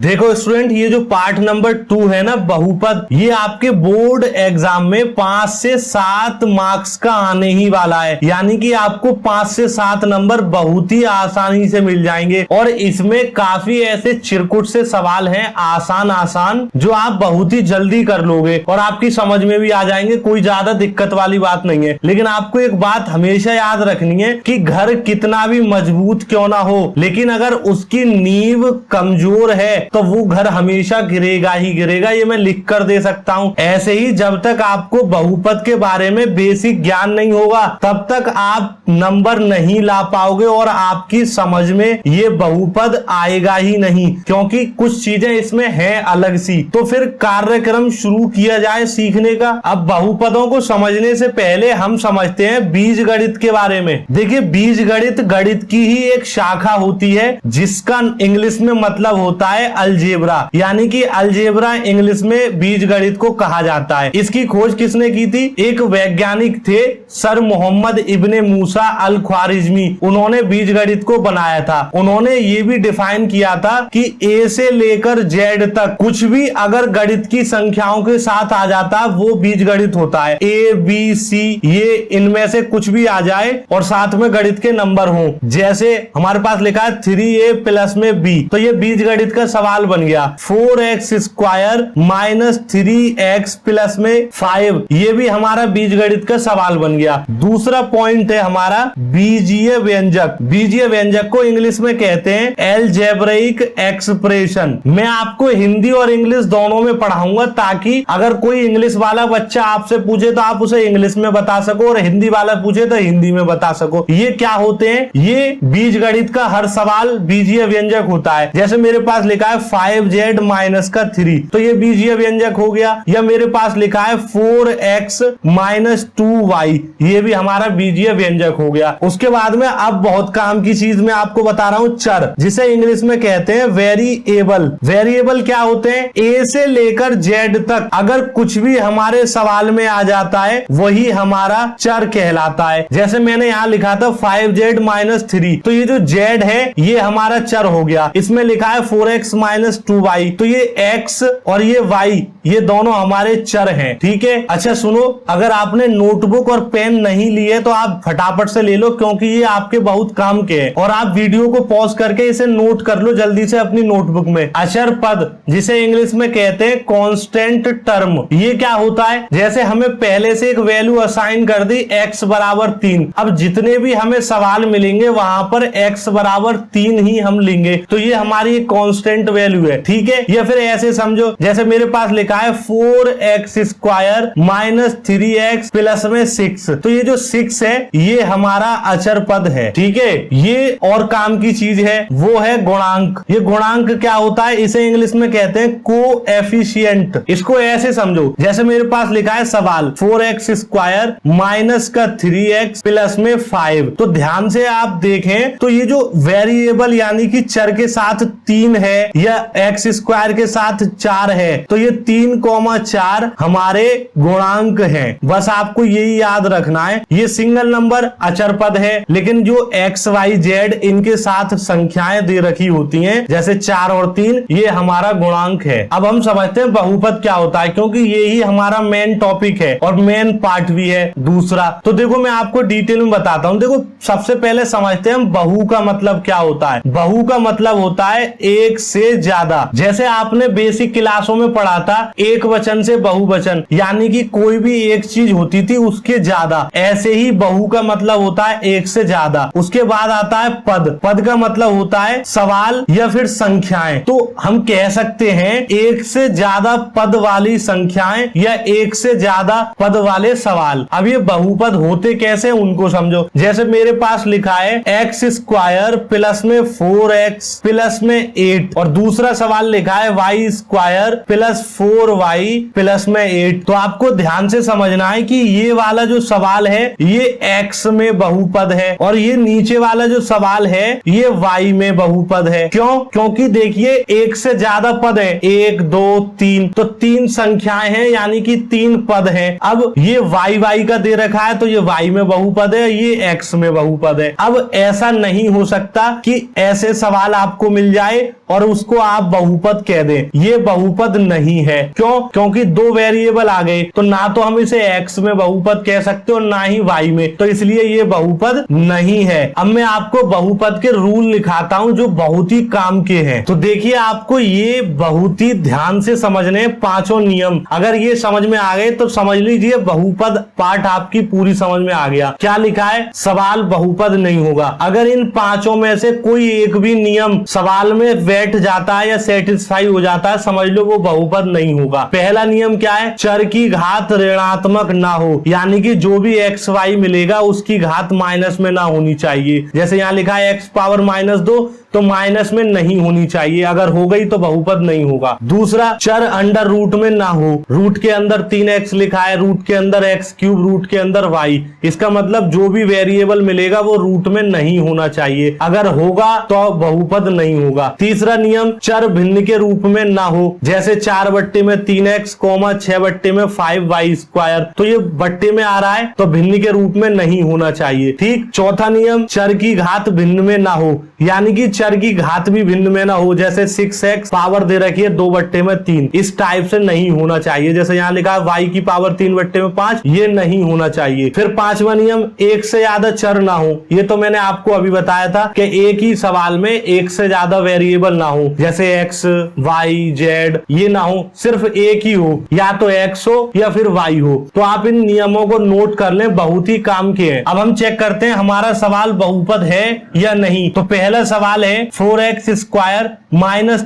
देखो स्टूडेंट, ये जो पार्ट नंबर 2 है ना बहुपद, ये आपके बोर्ड एग्जाम में 5 से 7 मार्क्स का आने ही वाला है। यानी कि आपको 5 से 7 नंबर बहुत ही आसानी से मिल जाएंगे। और इसमें काफी ऐसे चिरकुट से सवाल हैं आसान आसान, जो आप बहुत ही जल्दी कर लोगे और आपकी समझ में भी आ जाएंगे। कोई ज्यादा दिक्कत वाली बात नहीं है। लेकिन आपको एक बात हमेशा याद रखनी है कि घर कितना भी मजबूत क्यों ना हो, लेकिन अगर उसकी नींव कमजोर है तो वो घर हमेशा गिरेगा ही गिरेगा। ये मैं लिख कर दे सकता हूं। ऐसे ही जब तक आपको बहुपद के बारे में बेसिक ज्ञान नहीं होगा तब तक आप नंबर नहीं ला पाओगे और आपकी समझ में ये बहुपद आएगा ही नहीं, क्योंकि कुछ चीजें इसमें हैं अलग सी। तो फिर कार्यक्रम शुरू किया जाए सीखने का। अब बहुपदों को समझने से पहले हम समझते हैं बीज गणित के बारे में। देखिए, बीज गणित गणित की ही एक शाखा होती है जिसका इंग्लिश में मतलब होता है अलजेब्रा। यानी कि अलजेब्रा इंग्लिश में बीज गणित को कहा जाता है। इसकी खोज किसने की थी? एक वैज्ञानिक थे, सर मोहम्मद इब्ने मूसा अल ख्वारिज्मी। उन्होंने बीज गणित को बनाया था। उन्होंने ये भी डिफाइन किया था कि ए से लेकर जेड तक कुछ भी अगर गणित की संख्याओं के साथ आ जाता वो बीज गणित होता है। ए बी सी ये इनमें से कुछ भी आ जाए और साथ में गणित के नंबर हो। जैसे हमारे पास लिखा है 3a प्लस में b, तो ये बीज गणित का सवाल बन गया। 4x square minus 3x plus में 5, ये भी हमारा बीज गणित का सवाल बन गया। दूसरा पॉइंट है हमारा बीजीय व्यंजक। बीजीय व्यंजक को इंग्लिश में कहते हैं अलजेब्रिक एक्सप्रेशन। मैं आपको हिंदी और इंग्लिश दोनों में पढ़ाऊंगा ताकि अगर कोई इंग्लिश वाला बच्चा आपसे पूछे तो आप उसे इंग्लिश में बता सको और हिंदी वाला पूछे तो हिंदी में बता सको। ये क्या होते हैं? ये बीज गणित का हर सवाल बीजीय व्यंजक होता है। जैसे मेरे पास लिखा है 5z माइनस का 3, तो ये बीजीय व्यंजक हो गया। या मेरे पास लिखा है 4x माइनस 2y, ये भी हमारा बीजीय व्यंजक हो गया। उसके बाद में अब बहुत काम की चीज मैं आपको बता रहा हूं, चर, जिसे इंग्लिश में कहते हैं वेरिएबल। वेरिएबल क्या होते हैं? ए से लेकर जेड तक अगर कुछ भी हमारे सवाल में आ जाता है वही हमारा चर कहलाता है। जैसे मैंने यहां लिखा था 5z माइनस 3, तो ये जो z है ये हमारा चर हो गया। इसमें लिखा है 4x माइनस 2y, तो ये x और ये y ये दोनों हमारे चर हैं। ठीक है, अच्छा सुनो, अगर आपने नोटबुक और पेन नहीं लिए तो आप फटाफट से ले लो, क्योंकि ये आपके बहुत काम के हैं। और आप वीडियो को पॉज करके इसे नोट कर लो जल्दी से अपनी नोटबुक में। अचर पद, जिसे इंग्लिश में कहते हैं कांस्टेंट टर्म, ये क्या होता है? जैसे हमें पहले से एक वैल्यू असाइन कर दी x बराबर 3, अब जितने भी हमें सवाल मिलेंगे वहां पर x बराबर 3 ही हम लेंगे, तो ये हमारी एक कांस्टेंट वैल्यू है। ठीक है, या फिर ऐसे समझो, जैसे मेरे पास लिखा है 4x square minus 3x plus में 6, तो ये जो 6 है ये हमारा अचर पद है। ठीक है, ये और काम की चीज है, वो है गुणांक। ये गुणांक क्या होता है? इसे इंग्लिश में कहते हैं कोएफिशिएंट। इसको ऐसे समझो, जैसे मेरे पास लिखा है सवाल 4x स्क्वायर माइनस का 3x प्लस में 5, तो ध्यान से आप देखें तो ये जो वेरिएबल यानी कि चर के साथ 3 है या x स्क्वायर के साथ 4 है, तो ये 3,4 हमारे गुणांक हैं। बस आपको यही याद रखना है। ये सिंगल नंबर अचर पद है, लेकिन जो x y z इनके साथ संख्याएं दे रखी होती हैं जैसे 4 और 3, ये हमारा गुणांक है। अब हम समझते हैं बहुपद क्या होता है, क्योंकि ये ही हमारा मेन टॉपिक है और मेन पार्ट भी है दूसरा। तो देखो मैं आपको डिटेल में बताता हूं। देखो सबसे पहले समझते हैं बहु का मतलब क्या होता है। बहु का मतलब होता है एक से ज्यादा। जैसे आपने बेसिक क्लासों में पढ़ा था एक वचन से बहुवचन, यानी कि कोई भी एक चीज होती थी उसके ज्यादा, ऐसे ही बहु का मतलब होता है एक से ज्यादा। उसके बाद आता है पद। पद का मतलब होता है सवाल या फिर संख्याएं। तो हम कह सकते हैं एक से ज्यादा पद वाली संख्याएं या एक से ज्यादा पद वाले सवाल। अब ये बहुपद होते कैसे उनको समझो। जैसे मेरे पास लिखा है x स्क्वायर प्लस में 4x प्लस में 8 और दूसरा सवाल लिखा है y square plus 4y plus में 8, तो आपको ध्यान से समझना है कि ये वाला जो सवाल है ये x में बहुपद है और ये नीचे वाला जो सवाल है ये y में बहुपद है। क्यों? क्योंकि देखिए एक से ज्यादा पद है, 1 2 3, तो 3 संख्याएं हैं यानी कि 3 पद हैं। अब ये y का दे रखा है तो ये y में बहुपद है, ये x में बहुपद है। अब ऐसा नहीं हो सकता कि ऐसे सवाल आपको मिल जाए और उसको उसको आप बहुपद कह दें, ये बहुपद नहीं है। क्यों? क्योंकि दो वेरिएबल आ गए, तो ना तो हम इसे x में बहुपद कह सकते और ना ही y में, तो इसलिए ये बहुपद नहीं है। अब मैं आपको बहुपद के रूल लिखाता हूं जो बहुत ही काम के हैं। तो देखिए, आपको ये बहुत ही ध्यान से समझने पांचों नियम, अगर ये समझ में आ गए तो समझ लीजिए बहुपद पार्ट आपकी पूरी समझ में आ गया। क्या लिखा है? सवाल बहुपद नहीं होगा। अगर इन पांचों में से कोई एक भी नियम सवाल में बैठ जाता है या सेटिस्फाई हो जाता है, समझ लो वो बहुपद नहीं होगा। पहला नियम क्या है? चर की घात ऋणात्मक ना हो, यानी कि जो भी एक्स वाई मिलेगा उसकी घात माइनस में ना होनी चाहिए। जैसे यहाँ लिखा है एक्स पावर -2, तो माइनस में नहीं होनी चाहिए, अगर हो गई तो बहुपद नहीं होगा। दूसरा, चर अंडर रूट में ना हो, रूट के अंदर 3x लिखा है, रूट के अंदर x3, रूट के अंदर y, इसका मतलब जो भी वेरिएबल मिलेगा वो रूट में नहीं होना चाहिए, अगर होगा तो बहुपद नहीं होगा। तीसरा नियम, चर भिन्न के रूप में ना हो, जैसे 4/3x, 6/5y², तो ये बट्टे में आ रहा है तो भिन्न के रूप में नहीं होना चाहिए। ठीक। चौथा नियम, चर की घात भिन्न में ना हो, यानी कि चर की घात भी भिन्न में ना हो, जैसे 6x पावर दे रखी है 2/3, इस टाइप से नहीं होना चाहिए। जैसे यहाँ लिखा है y की पावर 3/5, ये नहीं होना चाहिए। फिर पांचवा नियम, एक से ज्यादा चर ना हो, ये तो मैंने आपको अभी बताया था कि एक ही सवाल में एक से ज्यादा वेरिएबल ना हो, जैसे x, y, z, ये ना हो, सिर्फ एक ही हो, या तो x हो या फिर y हो। तो आप इन नियमों को नोट कर लें, बहुत ही काम के हैं। अब हम चेक करते हैं हमारा सवाल बहुपद है या नहीं। तो पहला सवाल है 4x² -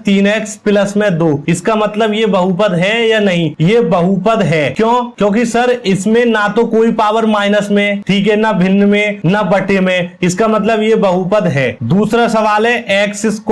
3x + 2, इसका मतलब ये बहुपद है या नहीं? ये बहुपद है। क्यों? क्योंकि सर इसमें ना तो कोई पावर माइनस में, ठीक है, ना भिन्न में, ना बटे में, इसका मतलब ये बहुपद है। दूसरा सवाल है x² -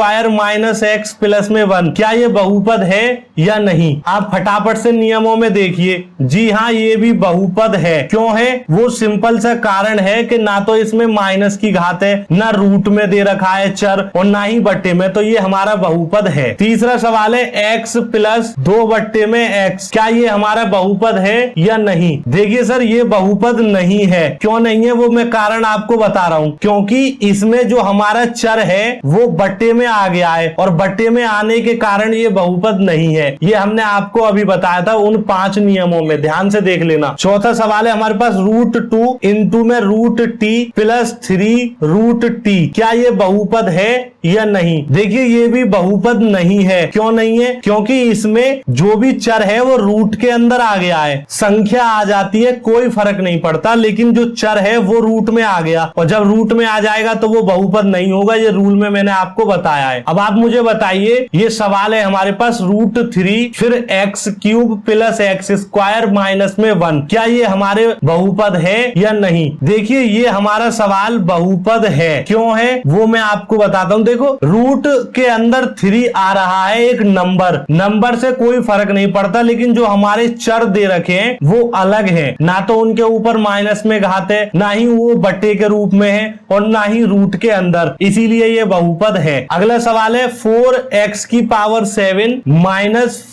x + 1, क्या ये बहुपद है या नहीं? आप फटाफट से नियमों में देखिए। जी हाँ, ये भी बहुपद है। क्यों है? वो सिंपल सा कारण है कि ना तो इसमें माइनस की घात है, ना रूट में दे रखा है चर, और ना ही बट्टे में, तो ये हमारा बहुपद है। तीसरा सवाल है x + 2/x, क्या ये हमारा बहुपद है या नहीं? देखिए सर, ये बहुपद नहीं है। क्यों नहीं है? वो मैं कारण आपको बता रहा हूं। क्योंकि इसमें जो हमारा चर है वो बट्टे में आ गया है, और बट्टे में आने के कारण ये बहुपद नहीं है। ये हमने आपको अभी बताया था उन 5 नियमों में, ध्यान से देख लेना। चौथा सवाल है हमारे पास √2 × में √t + 3√t, क्या ये बहुपद है या नहीं? देखिए, ये भी बहुपद नहीं है। क्यों नहीं है? क्योंकि इसमें जो भी चर है वो रूट के अंदर आ गया है। संख्या आ जाती है कोई फर्क नहीं पड़ता, लेकिन जो चर है वो रूट में आ गया, और जब रूट में आ जाएगा तो वो बहुपद नहीं होगा। ये रूल में मैंने आपको बताया है। अब आप मुझे बताइए, ये सवाल है हमारे पास √3 फिर x³ + x² - 1, क्या ये हमारे बहुपद है या नहीं? देखिए, ये हमारा सवाल बहुपद है। क्यों है वो मैं आपको बताता हूं। देखो, रूट के अंदर 3 आ रहा है, एक नंबर से कोई फर्क नहीं पड़ता, लेकिन जो हमारे चर दे रखे हैं वो अलग है, ना तो उनके ऊपर माइनस में घात है, ना ही वो बट्टे के रूप में है, और ना ही रूट के अंदर, इसीलिए ये बहुपद है। अगला सवाल है 4x की पावर 7 -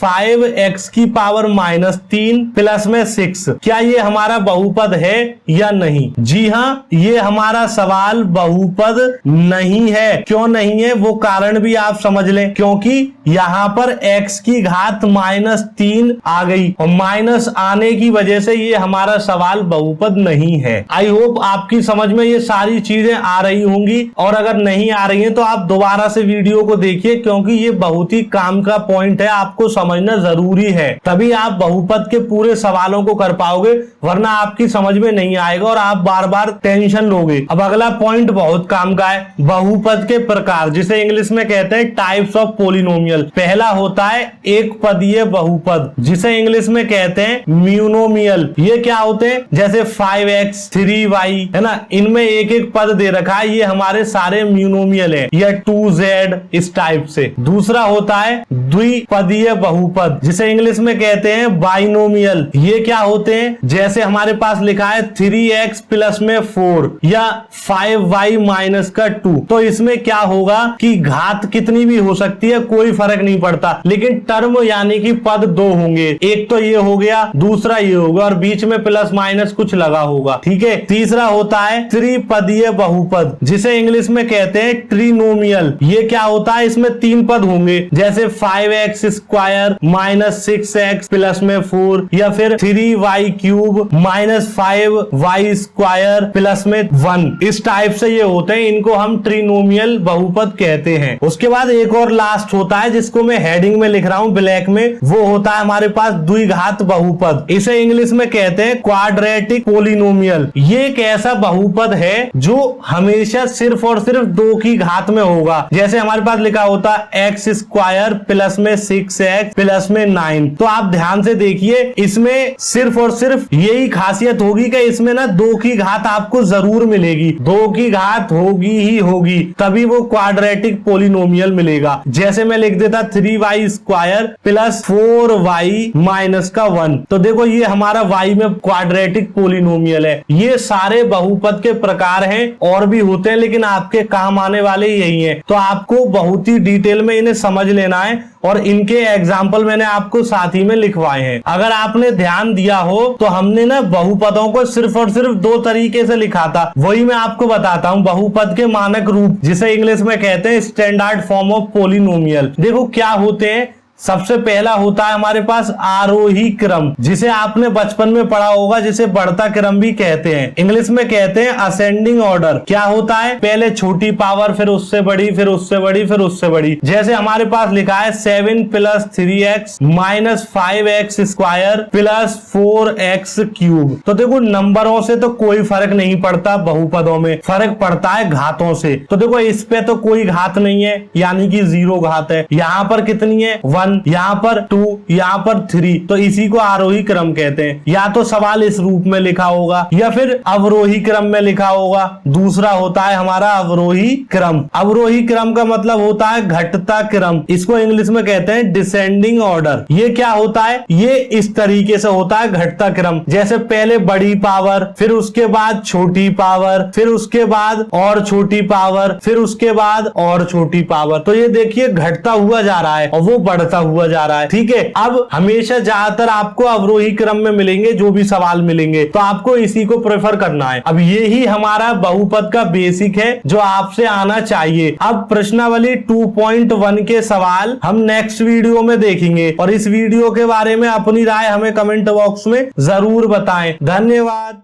5x की पावर -3 + 6, क्या ये हमारा बहुपद है या नहीं? जी हाँ, ये हमारा सवाल बहुपद नहीं है। क्यों नहीं है? वो कारण भी आप समझ लें। क्योंकि यहाँ पर x की घात -3 आ गई, और माइनस आने की वजह से ये हमारा सवाल बहुपद नहीं है। आई होप आपकी समझ में ये सारी चीजें आ रही होंगी, और अगर नहीं आ रही हैं तो आप दोबारा से वीडियो को देखिए, क्योंकि ये बहुत ही काम का पॉइंट है, आपको समझना जरूरी है, तभी आप बहुपद के पूरे सवालों को कर पाओगे, वरना आपकी समझ में नहीं आएगा और आप बार बार टेंशन लोगे। अब अगला पॉइंट बहुत काम का है, बहुपद के प्रकार, जिसे इंग्लिश में कहते हैं टाइप्स ऑफ पॉलिनोमियल। पहला होता है एक पदीय बहुपद, जिसे इंग्लिश में कहते हैं म्यूनोमियल। ये क्या होते हैं? जैसे 5x 3y, है ना, इनमें एक एक पद दे रखा है, ये हमारे सारे म्यूनोमियल है, या 2z, इस टाइप से। दूसरा होता है द्विपदीय बहुपद, जिसे इंग्लिश में कहते हैं बाइनोमियल। ये क्या होते हैं? जैसे हमारे पास लिखा है 3x + 4 या 5y - 2, तो इसमें क्या होगा कि घात कितनी भी हो सकती है, कोई फर्क नहीं पड़ता, लेकिन टर्म यानी कि पद दो होंगे। एक तो ये हो गया, दूसरा ये होगा, और बीच में प्लस माइनस कुछ लगा होगा। ठीक है। तीसरा होता है त्रिपदीय बहुपद, जिसे इंग्लिश में कहते हैं ट्रिनोमियल। ये क्या होता है, इसमें तीन पद होंगे, जैसे 5x square minus 6x plus में 4, या फिर 3y cube minus 5y square plus में 1। इस टाइप से ये होते हैं, इनको हम ट्रिनोमियल बहुपद कहते हैं। उसके बाद एक और लास्ट होता है, जिसको मैं हेडिंग में लिख रहा हूं ब्लैक में, वो होता है हमारे पास द्विघात बहुपद। इसे इंग्लिश में कहते हैं क्वाड्रेटिक पोलिनोमियल। ये एक ऐसा बहुपद है जो हमेशा सिर्फ और सिर्फ 2 की घात में होगा। जैसे हमारे पास लिखा होता है x स्क्वायर प्लस में 6x प्लस में 9। तो आप ध्यान से देखिए, इसमें सिर्फ और सिर्फ यही खासियत होगी कि इसमें ना 2 की घात आपको जरूर मिलेगी, 2 की घात होगी ही होगी, तभी वो क्वाड्रेटिक पोलिनोमियल मिलेगा। जैसे मैं लिख देता 3y square plus 4y minus का 1। तो देखो ये हमारा y में क्वाड्रेटिक पोलिनोमियल है। ये सारे बहुपद के प्रकार हैं, और भी होते हैं, लेकिन आपके काम आने वाले यही हैं। तो आपको बहुत ही डिटेल में इन्हें समझ लेना है, और इनके एग्जाम्पल मैंने आपको साथ ही में लिखवाए हैं। अगर आपने ध्यान दिया हो तो हमने ना बहुपदों को सिर्फ और सिर्फ 2 तरीके से लिखा था, वही मैं आपको बताता हूँ। बहुपद के मानक रूप, जिसे इंग्लिश में कहते हैं स्टैंडर्ड फॉर्म ऑफ पोलिनोमियल। देखो क्या होते हैं। सबसे पहला होता है हमारे पास आरोही क्रम, जिसे आपने बचपन में पढ़ा होगा, जिसे बढ़ता क्रम भी कहते हैं। इंग्लिश में कहते हैं असेंडिंग ऑर्डर। क्या होता है, पहले छोटी पावर, फिर उससे बड़ी, फिर उससे बड़ी, फिर उससे बड़ी। जैसे हमारे पास लिखा है 7 plus 3x minus 5x square plus 4x cube. तो देखो नंबरों से तो कोई फर्क नहीं पड़ता, बहुपदों में फर्क पड़ता है घातों से। तो देखो इस पे तो कोई घात नहीं है, यानी कि 0 घात है। यहाँ पर कितनी है, 1, यहाँ पर 2, यहाँ पर 3। तो इसी को आरोही क्रम कहते हैं। या तो सवाल इस रूप में लिखा होगा, या फिर अवरोही क्रम में लिखा होगा। दूसरा होता है हमारा अवरोही क्रम। अवरोही क्रम का मतलब होता है घटता क्रम। इसको इंग्लिश में कहते हैं डिसेंडिंग ऑर्डर। ये क्या होता है, ये इस तरीके से होता है घटता क्रम। जैसे पहले बड़ी पावर, फिर उसके बाद छोटी पावर, फिर उसके बाद और छोटी पावर, फिर उसके बाद और छोटी पावर। तो ये देखिए घटता हुआ जा रहा है और वो बढ़ता हुआ जा रहा है। ठीक है। अब हमेशा ज्यादातर आपको अवरोही क्रम में मिलेंगे जो भी सवाल मिलेंगे, तो आपको इसी को प्रेफर करना है। अब ये ही हमारा बहुपद का बेसिक है जो आपसे आना चाहिए। अब प्रश्नावली 2.1 के सवाल हम नेक्स्ट वीडियो में देखेंगे, और इस वीडियो के बारे में अपनी राय हमें कमेंट बॉक्स में जरूर बताएं। धन्यवाद।